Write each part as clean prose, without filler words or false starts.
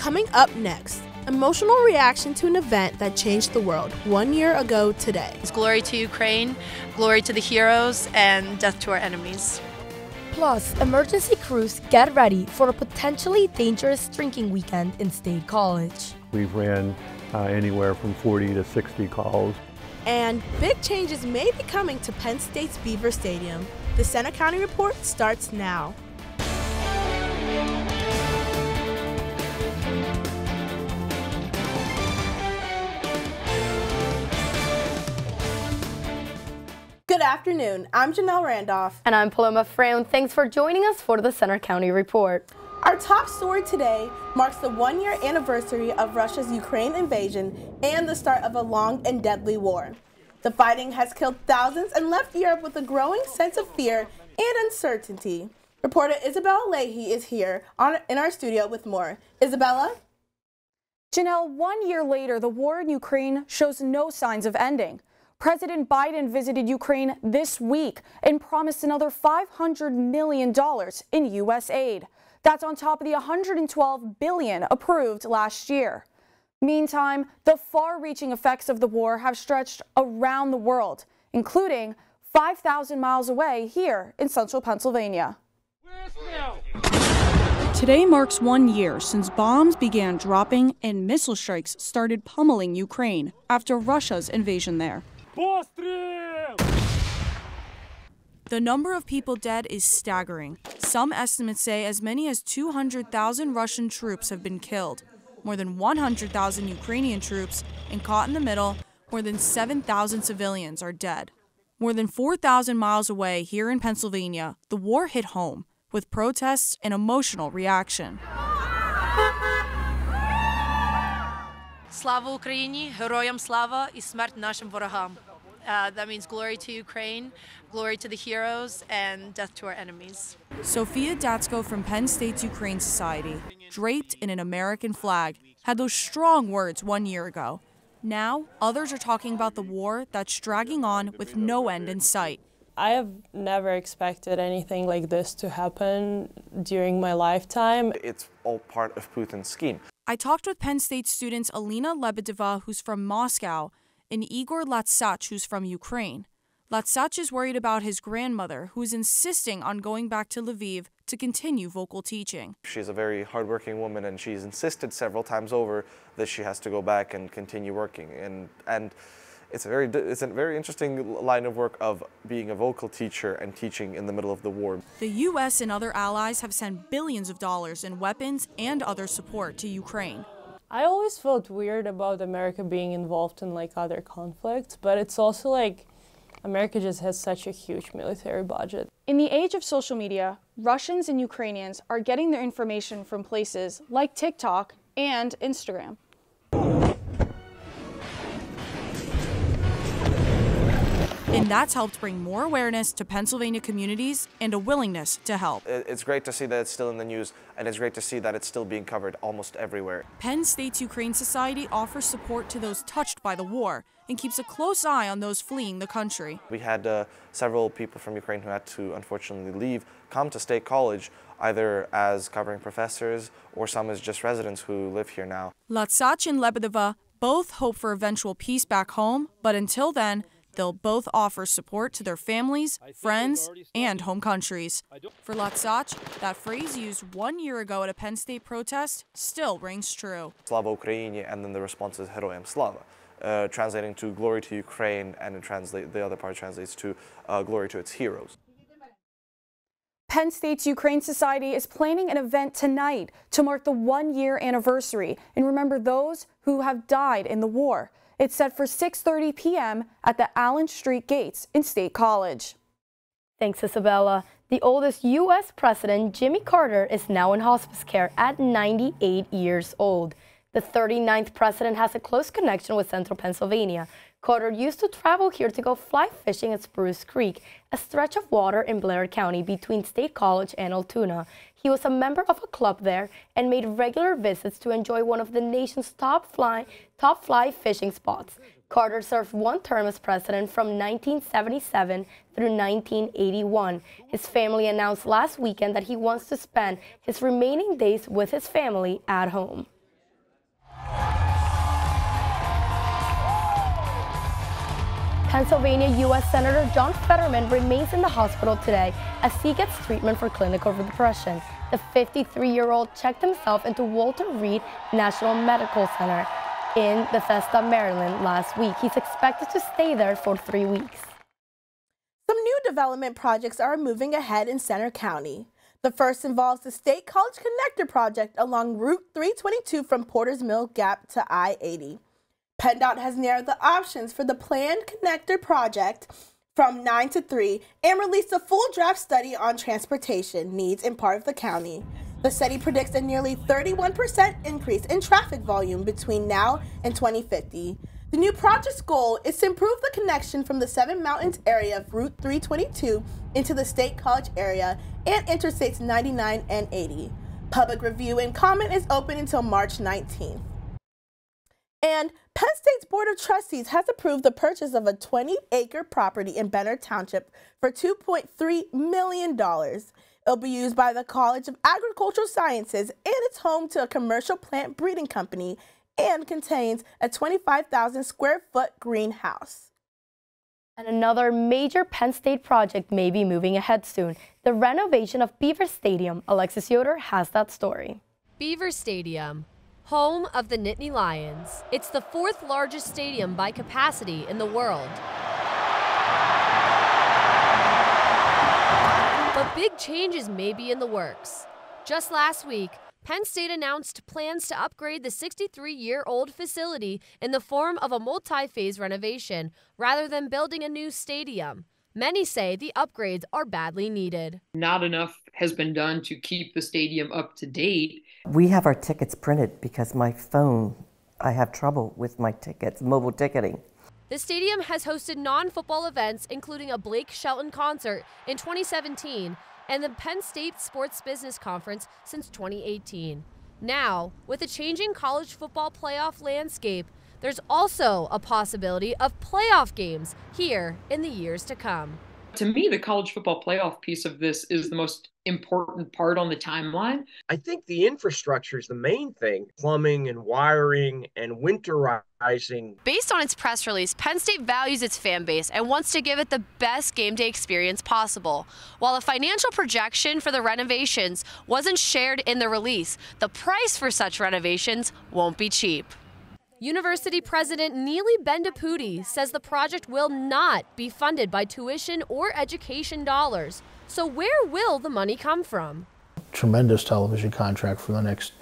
Coming up next, emotional reaction to an event that changed the world 1 year ago today. Glory to Ukraine, glory to the heroes, and death to our enemies. Plus, emergency crews get ready for a potentially dangerous drinking weekend in State College. We've ran anywhere from 40 to 60 calls. And big changes may be coming to Penn State's Beaver Stadium. The Center County Report starts now. Good afternoon, I'm Janelle Randolph. And I'm Paloma Freund. Thanks for joining us for the Center County Report. Our top story today marks the 1-year anniversary of Russia's Ukraine invasion and the start of a long and deadly war. The fighting has killed thousands and left Europe with a growing sense of fear and uncertainty. Reporter Isabella Leahy is here in our studio with more. Isabella? Janelle, 1 year later, the war in Ukraine shows no signs of ending. President Biden visited Ukraine this week and promised another $500 million in U.S. aid. That's on top of the $112 billion approved last year. Meantime, the far-reaching effects of the war have stretched around the world, including 5,000 miles away here in central Pennsylvania. Today marks 1 year since bombs began dropping and missile strikes started pummeling Ukraine after Russia's invasion there. The number of people dead is staggering. Some estimates say as many as 200,000 Russian troops have been killed, more than 100,000 Ukrainian troops, and caught in the middle, more than 7,000 civilians are dead. More than 4,000 miles away here in Pennsylvania, the war hit home with protests and emotional reaction. Слава Україні, героям слава і смерть нашим ворогам. That means glory to Ukraine, glory to the heroes, and death to our enemies. Sophia Datsko from Penn State's Ukraine Society, draped in an American flag, had those strong words 1 year ago. Now, others are talking about the war that's dragging on with no end in sight. I have never expected anything like this to happen during my lifetime. It's all part of Putin's scheme. I talked with Penn State students Alina Lebedeva, who's from Moscow, and Igor Latsach, who's from Ukraine. Latsach is worried about his grandmother, who is insisting on going back to Lviv to continue vocal teaching. She's a very hardworking woman, and she's insisted several times over that she has to go back and continue working. And it's a very interesting line of work of being a vocal teacher and teaching in the middle of the war. The U.S. and other allies have sent billions of dollars in weapons and other support to Ukraine. I always felt weird about America being involved in like other conflicts, but it's also like America just has such a huge military budget. In the age of social media, Russians and Ukrainians are getting their information from places like TikTok and Instagram. And that's helped bring more awareness to Pennsylvania communities and a willingness to help. It's great to see that it's still in the news, and it's great to see that it's still being covered almost everywhere. Penn State's Ukraine Society offers support to those touched by the war and keeps a close eye on those fleeing the country. We had several people from Ukraine who had to unfortunately leave come to State College, either as covering professors or some as just residents who live here now. Latsach and Lebedeva both hope for eventual peace back home, but until then, they'll both offer support to their families, friends, and home countries. For Latsach, that phrase used 1 year ago at a Penn State protest still rings true. Slava Ukraini, and then the response is Heroyam Slava, translating to glory to Ukraine, and the other part translates to glory to its heroes. Penn State's Ukraine Society is planning an event tonight to mark the 1 year anniversary and remember those who have died in the war. It's set for 6:30 p.m. at the Allen Street Gates in State College. Thanks, Isabella. The oldest U.S. president, Jimmy Carter, is now in hospice care at 98 years old. The 39th president has a close connection with central Pennsylvania. Carter used to travel here to go fly fishing at Spruce Creek, a stretch of water in Blair County between State College and Altoona. He was a member of a club there and made regular visits to enjoy one of the nation's top fly fishing spots. Carter served one term as president from 1977 through 1981. His family announced last weekend that he wants to spend his remaining days with his family at home. Pennsylvania U.S. Senator John Fetterman remains in the hospital today as he gets treatment for clinical depression. The 53-year-old checked himself into Walter Reed National Medical Center in Bethesda, Maryland last week. He's expected to stay there for 3 weeks. Some new development projects are moving ahead in Center County. The first involves the State College Connector project along Route 322 from Porter's Mill Gap to I-80. PennDOT has narrowed the options for the planned connector project from 9 to 3 and released a full draft study on transportation needs in part of the county. The study predicts a nearly 31% increase in traffic volume between now and 2050. The new project's goal is to improve the connection from the Seven Mountains area of Route 322 into the State College area and Interstates 99 and 80. Public review and comment is open until March 19th. And Penn State's Board of Trustees has approved the purchase of a 20-acre property in Benner Township for $2.3 million. It'll be used by the College of Agricultural Sciences, and it's home to a commercial plant breeding company and contains a 25,000 square foot greenhouse. And another major Penn State project may be moving ahead soon, the renovation of Beaver Stadium. Alexis Yoder has that story. Beaver Stadium, home of the Nittany Lions. It's the 4th largest stadium by capacity in the world. But big changes may be in the works. Just last week, Penn State announced plans to upgrade the 63-year-old facility in the form of a multi-phase renovation rather than building a new stadium. Many say the upgrades are badly needed. Not enough has been done to keep the stadium up to date. We have our tickets printed because my phone, I have trouble with my tickets, mobile ticketing. The stadium has hosted non-football events, including a Blake Shelton concert in 2017 and the Penn State Sports Business Conference since 2018. Now, with a changing college football playoff landscape, there's also a possibility of playoff games here in the years to come. To me, the college football playoff piece of this is the most important part on the timeline. I think the infrastructure is the main thing. Plumbing and wiring and winterizing. Based on its press release, Penn State values its fan base and wants to give it the best game day experience possible. While a financial projection for the renovations wasn't shared in the release, the price for such renovations won't be cheap. University President Neely Bendapudi says the project will not be funded by tuition or education dollars. So where will the money come from? Tremendous television contract for the next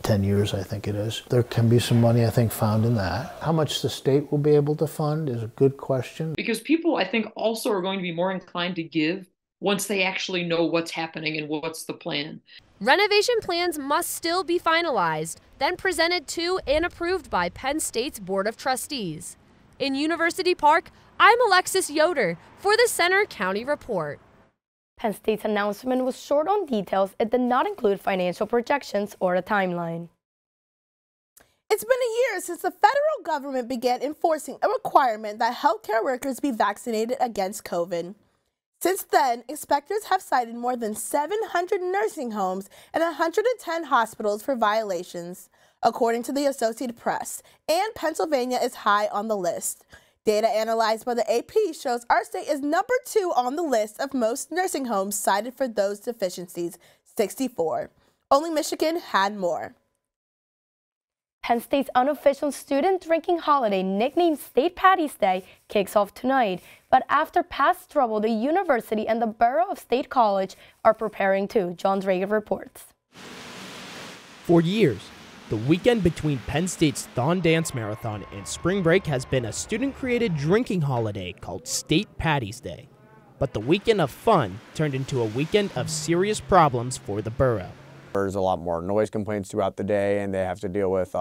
10 years, I think it is. There can be some money, I think, found in that. How much the state will be able to fund is a good question. Because people, I think, also are going to be more inclined to give once they actually know what's happening and what's the plan. Renovation plans must still be finalized, then presented to and approved by Penn State's Board of Trustees. In University Park, I'm Alexis Yoder for the Center County Report. Penn State's announcement was short on details. It did not include financial projections or a timeline. It's been a year since the federal government began enforcing a requirement that healthcare workers be vaccinated against COVID. Since then, inspectors have cited more than 700 nursing homes and 110 hospitals for violations, according to the Associated Press, and Pennsylvania is high on the list. Data analyzed by the AP shows our state is number 2 on the list of most nursing homes cited for those deficiencies, 64. Only Michigan had more. Penn State's unofficial student drinking holiday, nicknamed State Patty's Day, kicks off tonight. But after past trouble, the university and the Borough of State College are preparing too. John Drager reports. For years, the weekend between Penn State's Thon Dance Marathon and spring break has been a student-created drinking holiday called State Patty's Day. But the weekend of fun turned into a weekend of serious problems for the borough. There's a lot more noise complaints throughout the day, and they have to deal with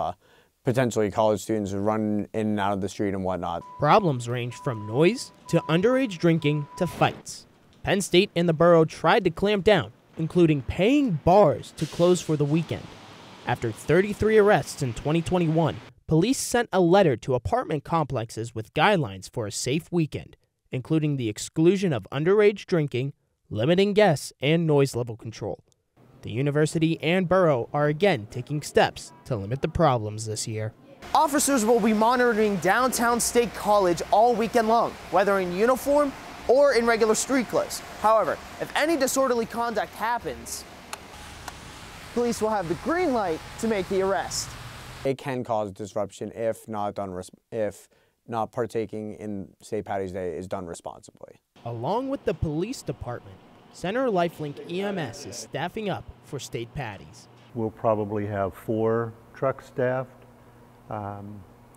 potentially college students who run in and out of the street and whatnot. Problems range from noise to underage drinking to fights. Penn State and the borough tried to clamp down, including paying bars to close for the weekend. After 33 arrests in 2021, police sent a letter to apartment complexes with guidelines for a safe weekend, including the exclusion of underage drinking, limiting guests, and noise level control. The university and borough are again taking steps to limit the problems this year. Officers will be monitoring downtown State College all weekend long, whether in uniform or in regular street clothes. However, if any disorderly conduct happens, police will have the green light to make the arrest. It can cause disruption if not partaking in St. Patty's Day is done responsibly. Along with the police department, Center Lifelink EMS is staffing up for State Patties. We'll probably have 4 trucks staffed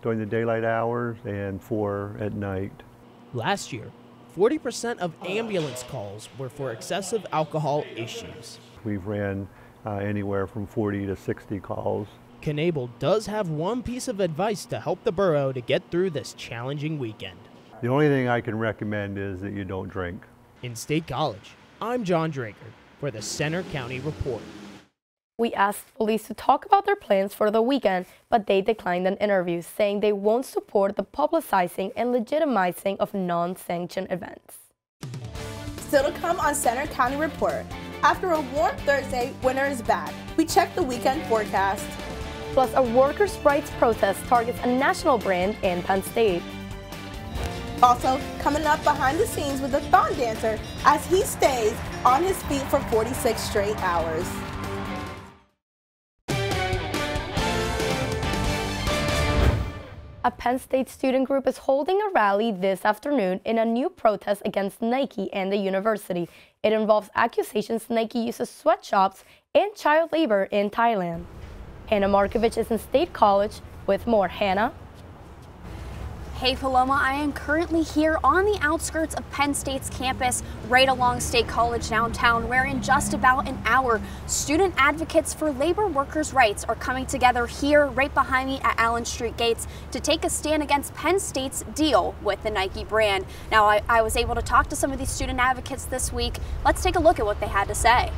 during the daylight hours and 4 at night. Last year, 40% of ambulance calls were for excessive alcohol issues. We've ran anywhere from 40 to 60 calls. Knable does have one piece of advice to help the borough to get through this challenging weekend. The only thing I can recommend is that you don't drink. In State College, I'm John Draker for the Center County Report. We asked police to talk about their plans for the weekend, but they declined an interview, saying they won't support the publicizing and legitimizing of non-sanctioned events. Still to come on Center County Report. After a warm Thursday, winter is back. We check the weekend forecast. Plus, a workers' rights protest targets a national brand in Penn State. Also, coming up behind the scenes with the thon dancer as he stays on his feet for 46 straight hours. A Penn State student group is holding a rally this afternoon in a new protest against Nike and the university. It involves accusations Nike uses sweatshops and child labor in Thailand. Hannah Markovich is in State College with more. Hannah? Hey Paloma, I am currently here on the outskirts of Penn State's campus, right along State College downtown, where in just about an hour, student advocates for labor workers' rights are coming together here right behind me at Allen Street gates to take a stand against Penn State's deal with the Nike brand. Now, I was able to talk to some of these student advocates this week. Let's take a look at what they had to say.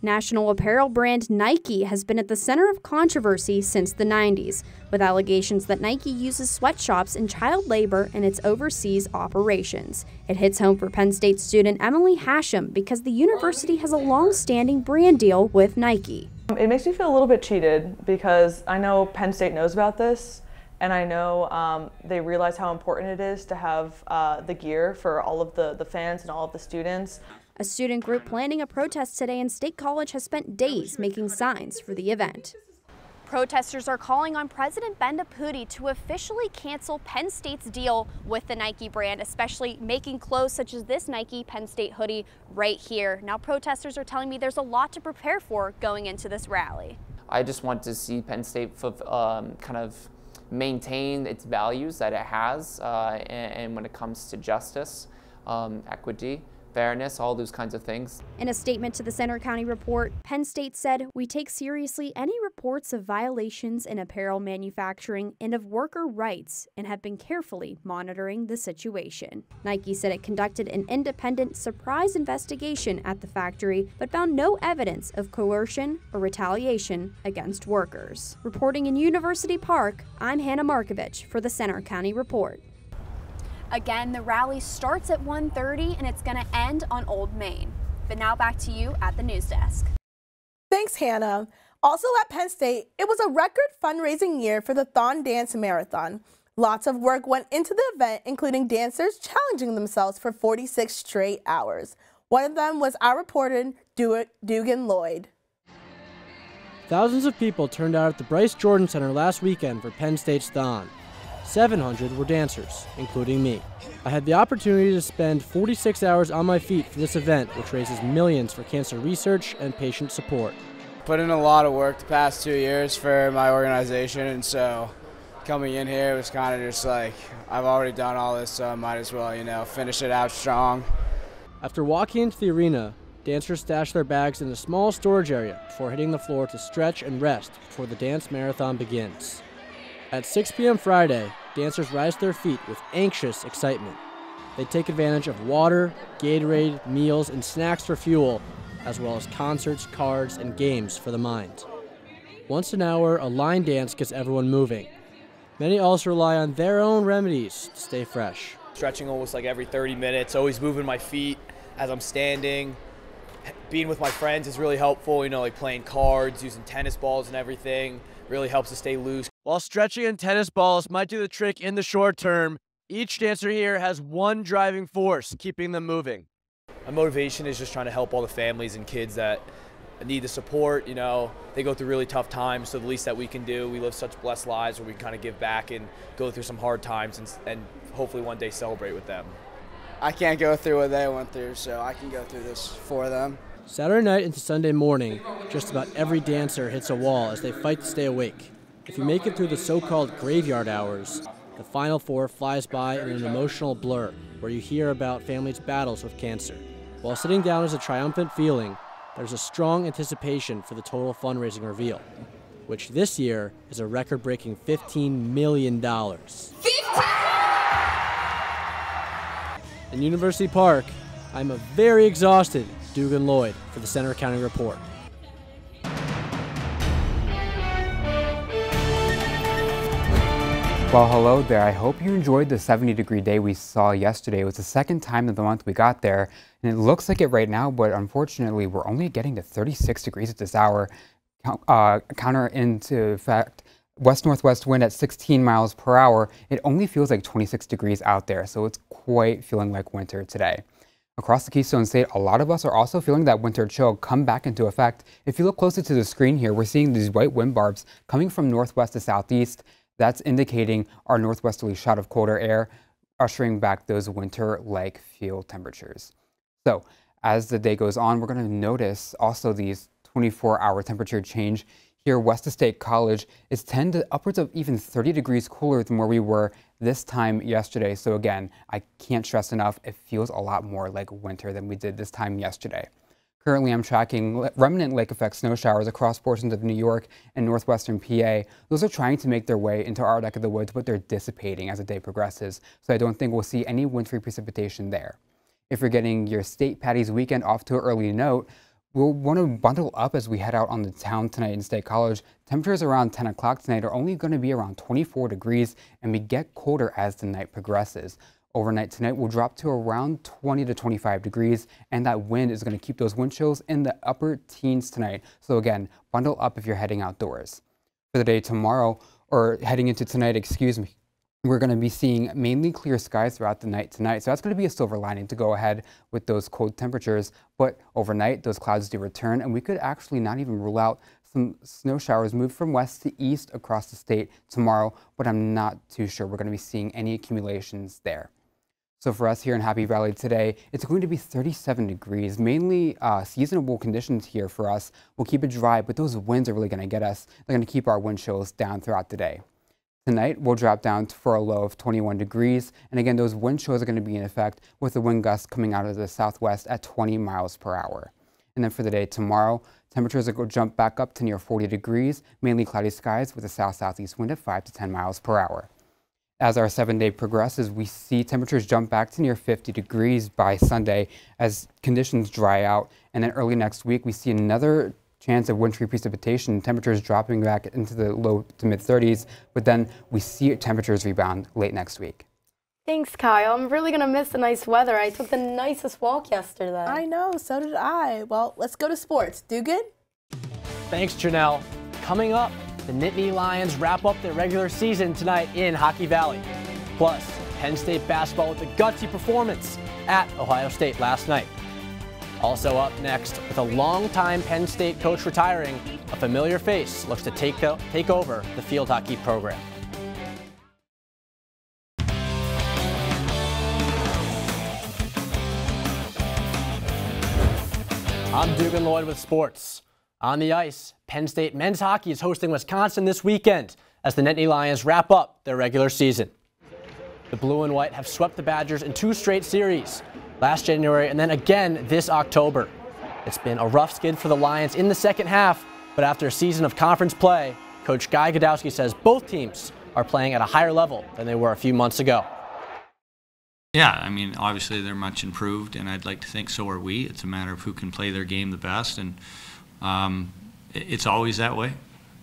National apparel brand Nike has been at the center of controversy since the 90s, with allegations that Nike uses sweatshops and child labor in its overseas operations. It hits home for Penn State student Emily Hashem because the university has a long-standing brand deal with Nike. It makes me feel a little bit cheated because I know Penn State knows about this, and I know they realize how important it is to have the gear for all of the fans and all of the students. A student group planning a protest today in State College has spent days making signs for the event. Protesters are calling on President Ben Deputy to officially cancel Penn State's deal with the Nike brand, especially making clothes such as this Nike Penn State hoodie right here. Now, protesters are telling me there's a lot to prepare for going into this rally. I just want to see Penn State kind of maintain its values that it has, and when it comes to justice, equity, fairness, all those kinds of things. In a statement to the Center County Report, Penn State said, "We take seriously any reports of violations in apparel manufacturing and of worker rights and have been carefully monitoring the situation." Nike said it conducted an independent surprise investigation at the factory but found no evidence of coercion or retaliation against workers. Reporting in University Park, I'm Hannah Markovich for the Center County Report. Again, the rally starts at 1:30 and it's going to end on Old Main. But now back to you at the news desk. Thanks, Hannah. Also at Penn State, it was a record fundraising year for the Thon Dance Marathon. Lots of work went into the event, including dancers challenging themselves for 46 straight hours. One of them was our reporter, Dugan Lloyd. Thousands of people turned out at the Bryce Jordan Center last weekend for Penn State's Thon. 700 were dancers, including me. I had the opportunity to spend 46 hours on my feet for this event, which raises millions for cancer research and patient support. Put in a lot of work the past 2 years for my organization, and so coming in here was kind of just like, I've already done all this, so I might as well, finish it out strong. After walking into the arena, dancers stashed their bags in a small storage area before hitting the floor to stretch and rest before the dance marathon begins. At 6 p.m. Friday, dancers rise to their feet with anxious excitement. They take advantage of water, Gatorade, meals, and snacks for fuel, as well as concerts, cards, and games for the mind. Once an hour, a line dance gets everyone moving. Many also rely on their own remedies to stay fresh. Stretching almost like every 30 minutes, always moving my feet as I'm standing. Being with my friends is really helpful, like playing cards, using tennis balls and everything. Really helps to stay loose. While stretching and tennis balls might do the trick in the short term, each dancer here has one driving force keeping them moving. My motivation is just trying to help all the families and kids that need the support. You know, they go through really tough times, so the least that we can do, we live such blessed lives where we kind of give back and go through some hard times and hopefully one day celebrate with them. I can't go through what they went through, so I can go through this for them. Saturday night into Sunday morning, just about every dancer hits a wall as they fight to stay awake. If you make it through the so-called graveyard hours, the Final Four flies by in an emotional blur where you hear about families' battles with cancer. While sitting down is a triumphant feeling, there's a strong anticipation for the total fundraising reveal, which this year is a record-breaking $15 million. In University Park, I'm a very exhausted Dugan Lloyd for the Center County Report. Well, hello there. I hope you enjoyed the 70-degree day we saw yesterday. It was the second time of the month we got there, and it looks like it right now, but unfortunately, we're only getting to 36 degrees at this hour. Counter into fact, west-northwest wind at 16 miles per hour. It only feels like 26 degrees out there, so it's quite feeling like winter today. Across the Keystone State, a lot of us are also feeling that winter chill come back into effect. If you look closer to the screen here, we're seeing these white wind barbs coming from northwest to southeast. That's indicating our northwesterly shot of colder air, ushering back those winter-like feel temperatures. So as the day goes on, we're going to notice also these 24-hour temperature change. Here west of State College, it's 10 to upwards of even 30 degrees cooler than where we were this time yesterday. So again, I can't stress enough, it feels a lot more like winter than we did this time yesterday. Currently, I'm tracking remnant lake effect snow showers across portions of New York and northwestern PA. Those are trying to make their way into our neck of the woods, but they're dissipating as the day progresses. So I don't think we'll see any wintry precipitation there. If you're getting your State Patty's weekend off to an early note, we'll want to bundle up as we head out on the town tonight in State College. Temperatures around 10 o'clock tonight are only going to be around 24 degrees, and we get colder as the night progresses. Overnight tonight will drop to around 20 to 25 degrees, and that wind is going to keep those wind chills in the upper teens tonight. So again, bundle up if you're heading outdoors. For the day tomorrow, or heading into tonight, excuse me, we're going to be seeing mainly clear skies throughout the night tonight. So that's going to be a silver lining to go ahead with those cold temperatures. But overnight, those clouds do return, and we could actually not even rule out some snow showers move from west to east across the state tomorrow, but I'm not too sure we're going to be seeing any accumulations there. So for us here in Happy Valley today, it's going to be 37 degrees, mainly seasonable conditions here for us. We'll keep it dry, but those winds are really going to get us. They're going to keep our wind chills down throughout the day. Tonight, we'll drop down for a low of 21 degrees. And again, those wind chills are going to be in effect with the wind gusts coming out of the southwest at 20 miles per hour. And then for the day tomorrow, temperatures are going to jump back up to near 40 degrees, mainly cloudy skies with a south-southeast wind at 5 to 10 miles per hour. As our 7-day progresses, we see temperatures jump back to near 50 degrees by Sunday as conditions dry out. And then early next week, we see another chance of wintry precipitation, temperatures dropping back into the low to mid 30s, but then we see temperatures rebound late next week. Thanks, Kyle. I'm really going to miss the nice weather. I took the nicest walk yesterday. I know, so did I. Well, let's go to sports. Dugan? Thanks, Janelle. Coming up, the Nittany Lions wrap up their regular season tonight in Hockey Valley. Plus, Penn State basketball with a gutsy performance at Ohio State last night. Also up next, with a longtime Penn State coach retiring, a familiar face looks to take over the field hockey program. I'm Dugan Lloyd with sports. On the ice, Penn State men's hockey is hosting Wisconsin this weekend as the Nittany Lions wrap up their regular season. The blue and white have swept the Badgers in 2 straight series, last January and then again this October. It's been a rough skid for the Lions in the second half, but after a season of conference play, Coach Guy Godowski says both teams are playing at a higher level than they were a few months ago. Yeah, I mean, obviously they're much improved, and I'd like to think so are we. It's a matter of who can play their game the best, and it's always that way,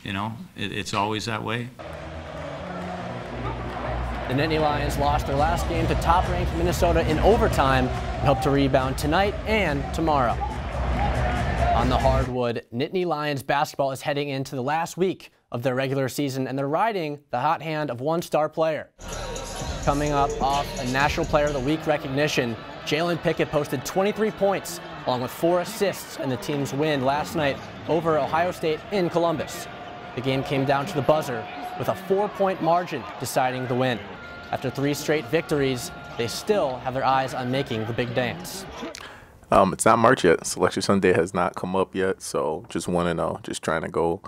you know. It's always that way. The Nittany Lions lost their last game to top-ranked Minnesota in overtime and hope to rebound tonight and tomorrow. On the hardwood, Nittany Lions basketball is heading into the last week of their regular season, and they're riding the hot hand of one star player. Coming up off a National Player of the Week recognition, Jalen Pickett posted 23 points along with 4 assists in the team's win last night over Ohio State in Columbus. The game came down to the buzzer with a 4-point margin deciding the win. After 3 straight victories, they still have their eyes on making the big dance. It's not March yet. Selection Sunday has not come up yet, so just 1-0. Just trying to go,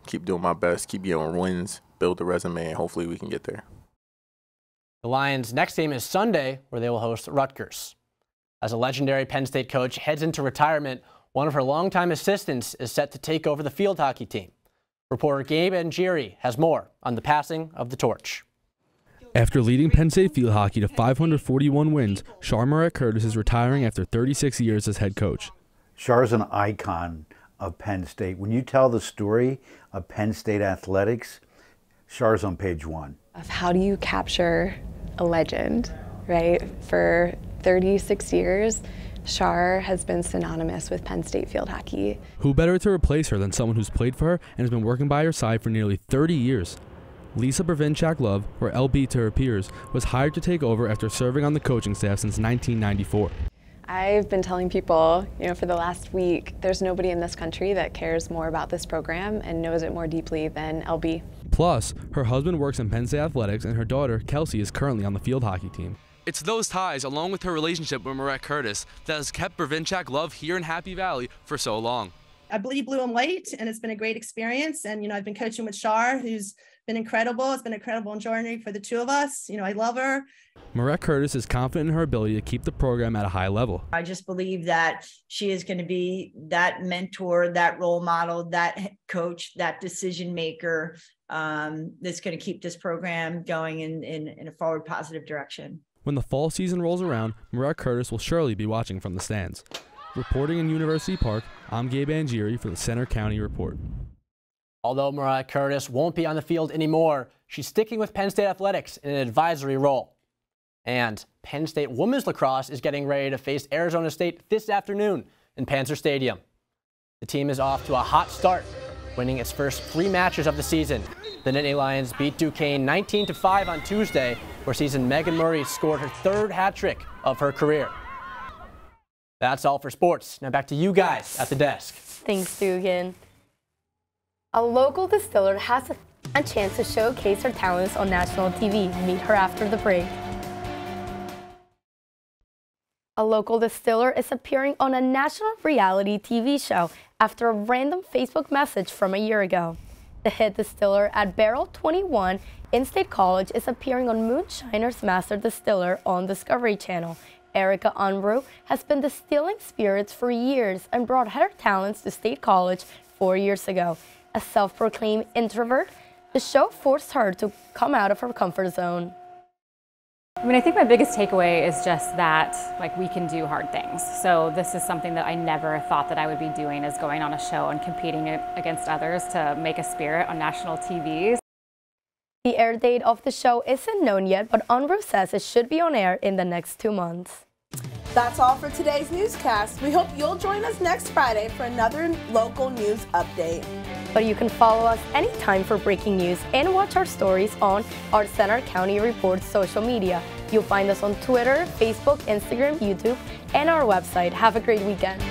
keep doing my best, keep getting wins, build the resume, and hopefully we can get there. The Lions' next game is Sunday, where they will host Rutgers. As a legendary Penn State coach heads into retirement, one of her longtime assistants is set to take over the field hockey team. Reporter Gabe Angieri has more on the passing of the torch. After leading Penn State field hockey to 541 wins, Char Marette-Curtis is retiring after 36 years as head coach. Char's an icon of Penn State. When you tell the story of Penn State athletics, Char's on page 1. Of how do you capture a legend, right? For 36 years, Char has been synonymous with Penn State field hockey. Who better to replace her than someone who's played for her and has been working by her side for nearly 30 years? Lisa Brvinchak-Love, or LB to her peers, was hired to take over after serving on the coaching staff since 1994. I've been telling people, for the last week, there's nobody in this country that cares more about this program and knows it more deeply than LB. Plus, her husband works in Penn State athletics and her daughter, Kelsey, is currently on the field hockey team. It's those ties, along with her relationship with Marette-Curtis, that has kept Brvinchak-Love here in Happy Valley for so long. I bleed blue and white, and it's been a great experience. And, I've been coaching with Char, who's been incredible. It's been an incredible journey for the two of us. I love her. Marette-Curtis is confident in her ability to keep the program at a high level. I just believe that she is going to be that mentor, that role model, that coach, that decision maker that's going to keep this program going in a forward positive direction. When the fall season rolls around, Marette-Curtis will surely be watching from the stands. Reporting in University Park, I'm Gabe Angieri for the Center County Report. Although Marette-Curtis won't be on the field anymore, she's sticking with Penn State athletics in an advisory role. And Penn State women's lacrosse is getting ready to face Arizona State this afternoon in Panzer Stadium. The team is off to a hot start, winning its first 3 matches of the season. The Nittany Lions beat Duquesne 19-5 on Tuesday, where season Megan Murray scored her 3rd hat trick of her career. That's all for sports. Now back to you guys at the desk. Thanks, Dugan. A local distiller has a chance to showcase her talents on national TV. Meet her after the break. A local distiller is appearing on a national reality TV show after a random Facebook message from a year ago. The head distiller at Barrel 21 in-state college is appearing on Moonshiner's Master Distiller on Discovery Channel. Erica Unruh has been distilling spirits for years and brought her talents to State College 4 years ago. A self-proclaimed introvert, the show forced her to come out of her comfort zone. I think my biggest takeaway is just that, we can do hard things. So this is something that I never thought that I would be doing, is going on a show and competing against others to make a spirit on national TV. The air date of the show isn't known yet, but Unruh says it should be on air in the next 2 months. That's all for today's newscast. We hope you'll join us next Friday for another local news update. But you can follow us anytime for breaking news and watch our stories on our Center County Report social media. You'll find us on Twitter, Facebook, Instagram, YouTube, and our website. Have a great weekend.